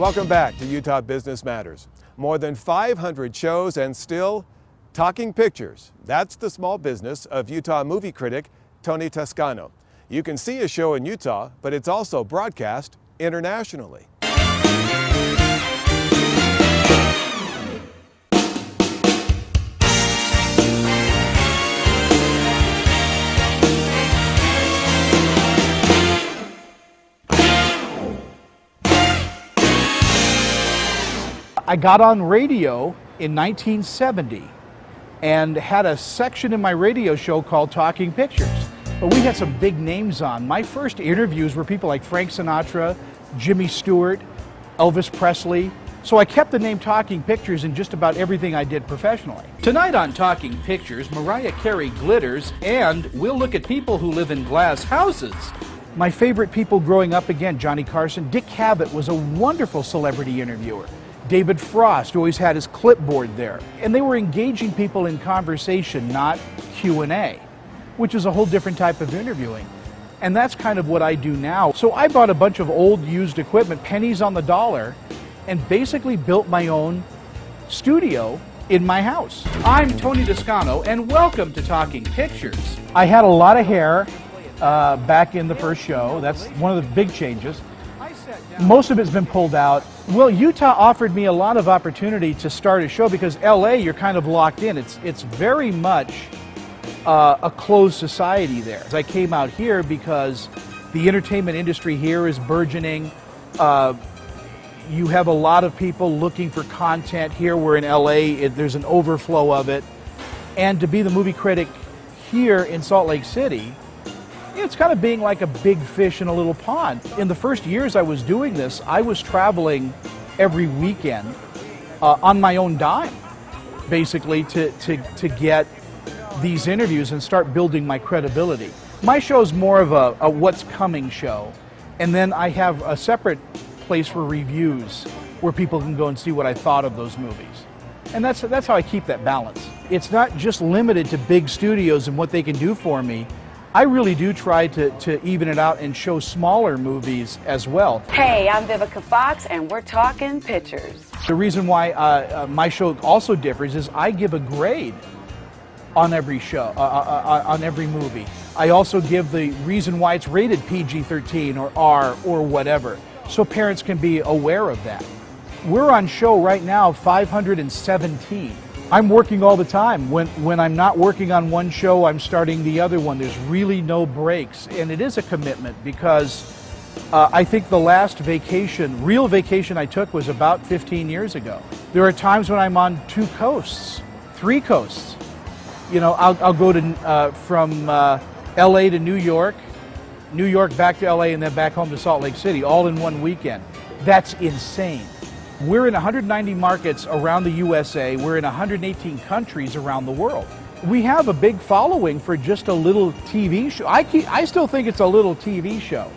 Welcome back to Utah Business Matters. More than 500 shows and still talking pictures. That's the small business of Utah movie critic Tony Toscano. You can see a show in Utah, but it's also broadcast internationally. I got on radio in 1970 and had a section in my radio show called Talking Pictures. But we had some big names on. My first interviews were people like Frank Sinatra, Jimmy Stewart, Elvis Presley. So I kept the name Talking Pictures in just about everything I did professionally. Tonight on Talking Pictures, Mariah Carey glitters, and we'll look at people who live in glass houses. My favorite people growing up, again, Johnny Carson. Dick Cavett was a wonderful celebrity interviewer. David Frost always had his clipboard there. And they were engaging people in conversation, not Q&A, which is a whole different type of interviewing. And that's kind of what I do now. So I bought a bunch of old used equipment, pennies on the dollar, and basically built my own studio in my house. I'm Tony Toscano, and welcome to Talking Pictures. I had a lot of hair back in the first show. That's one of the big changes. Most of it's been pulled out. Well, Utah offered me a lot of opportunity to start a show because LA, you're kind of locked in. It's very much a closed society there. I came out here because the entertainment industry here is burgeoning. You have a lot of people looking for content here, where in LA there's an overflow of it. And to be the movie critic here in Salt Lake City, it's kind of being like a big fish in a little pond. In the first years I was doing this, I was traveling every weekend on my own dime, basically, to get these interviews and start building my credibility. My show is more of a what's coming show, and then I have a separate place for reviews where people can go and see what I thought of those movies. And that's how I keep that balance. It's not just limited to big studios and what they can do for me. I really do try to even it out and show smaller movies as well. Hey, I'm Vivica Fox, and we're talking pictures. The reason why my show also differs is I give a grade on every show, on every movie. I also give the reason why it's rated PG-13 or R or whatever, so parents can be aware of that. We're on show right now 517. I'm working all the time. When I'm not working on one show, I'm starting the other one. There's really no breaks, and it is a commitment because I think the last vacation, real vacation I took was about 15 years ago. There are times when I'm on 2 coasts, 3 coasts. You know, I'll go to from LA to New York back to LA, and then back home to Salt Lake City, all in one weekend. That's insane. We're in 190 markets around the USA. We're in 118 countries around the world. We have a big following for just a little TV show. I still think it's a little TV show,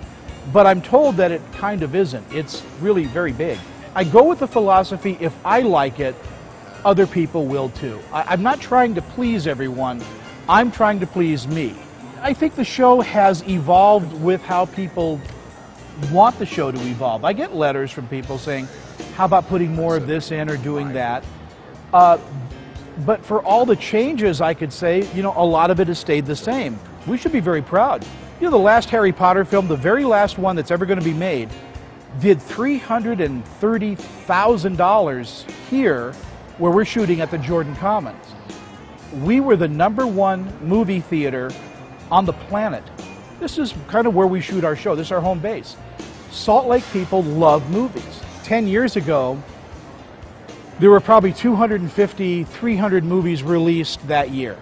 but I'm told that it kind of isn't. It's really very big. I go with the philosophy, if I like it, other people will too. I'm not trying to please everyone. I'm trying to please me. I think the show has evolved with how people want the show to evolve. I get letters from people saying, how about putting more of this in or doing that? But for all the changes, I could say, you know, a lot of it has stayed the same. We should be very proud. You know, the last Harry Potter film, the very last one that's ever going to be made, did $330,000 here, where we're shooting at the Jordan Commons. We were the #1 movie theater on the planet. This is kind of where we shoot our show. This is our home base. Salt Lake people love movies. 10 years ago, there were probably 250, 300 movies released that year.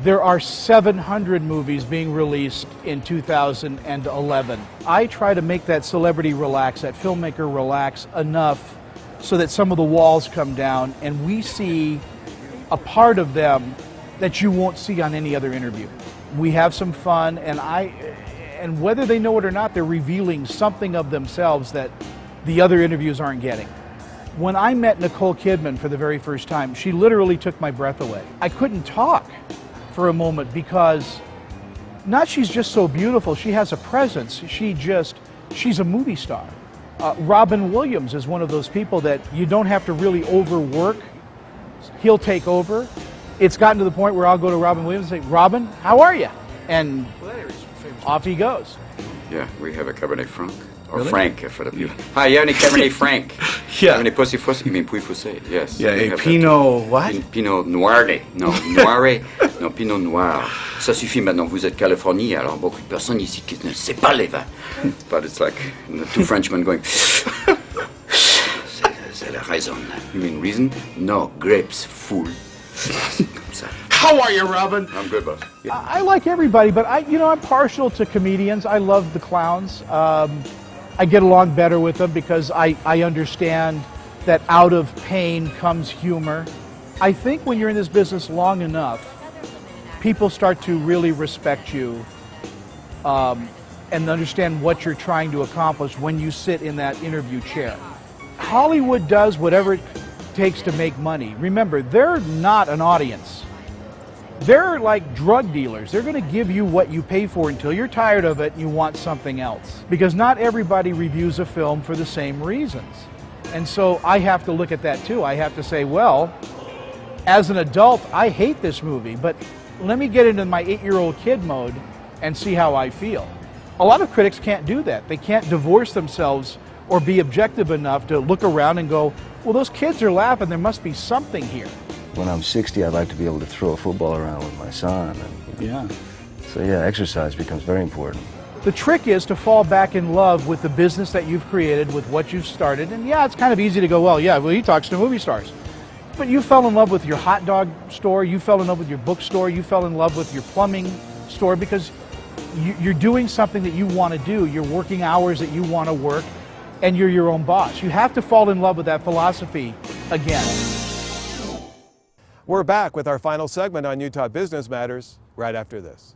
There are 700 movies being released in 2011. I try to make that celebrity relax, that filmmaker relax enough so that some of the walls come down and we see a part of them that you won't see on any other interview. We have some fun, and whether they know it or not, they're revealing something of themselves that the other interviews aren't getting. When I met Nicole Kidman for the very first time, she literally took my breath away. I couldn't talk for a moment because she's just so beautiful, she has a presence, she's a movie star. Robin Williams is one of those people that you don't have to really overwork. He'll take over. It's gotten to the point where I'll go to Robin Williams and say, Robin, how are you? And off he goes. Yeah, we have a Cabernet Franc. Or Really? Frank for the people. Hi, you have any Cabernet Franc? Yeah. Cabernet Pussy Fussy? You mean Puy Poussé? Yes. Yeah, we a have Pinot what? that. Pinot Noiré. Non, Noiré. Non, Pinot Noir. Ça suffit maintenant, vous êtes Californie, alors beaucoup de personnes ici qui ne savent pas les vins. But it's like two Frenchmen going... C'est la raison. You mean reason? No, grapes, fool. Comme ça. How are you, Robin? I'm good, boss. Yeah. I like everybody, but I'm partial to comedians. I love the clowns. I get along better with them because I understand that out of pain comes humor. I think when you're in this business long enough, people start to really respect you and understand what you're trying to accomplish when you sit in that interview chair. Hollywood does whatever it takes to make money. Remember, they're not an audience. They're like drug dealers. They're going to give you what you pay for until you're tired of it and you want something else. Because not everybody reviews a film for the same reasons. And so I have to look at that too. I have to say, well, as an adult, I hate this movie, but let me get into my 8-year-old kid mode and see how I feel. A lot of critics can't do that. They can't divorce themselves or be objective enough to look around and go, well, those kids are laughing. There must be something here. When I'm 60, I'd like to be able to throw a football around with my son. And, Yeah. So yeah, exercise becomes very important. The trick is to fall back in love with the business that you've created, with what you've started. And yeah, it's kind of easy to go, well, he talks to movie stars. But you fell in love with your hot dog store, you fell in love with your bookstore, you fell in love with your plumbing store because you're doing something that you want to do. You're working hours that you want to work, and you're your own boss. You have to fall in love with that philosophy again. We're back with our final segment on Utah Business Matters right after this.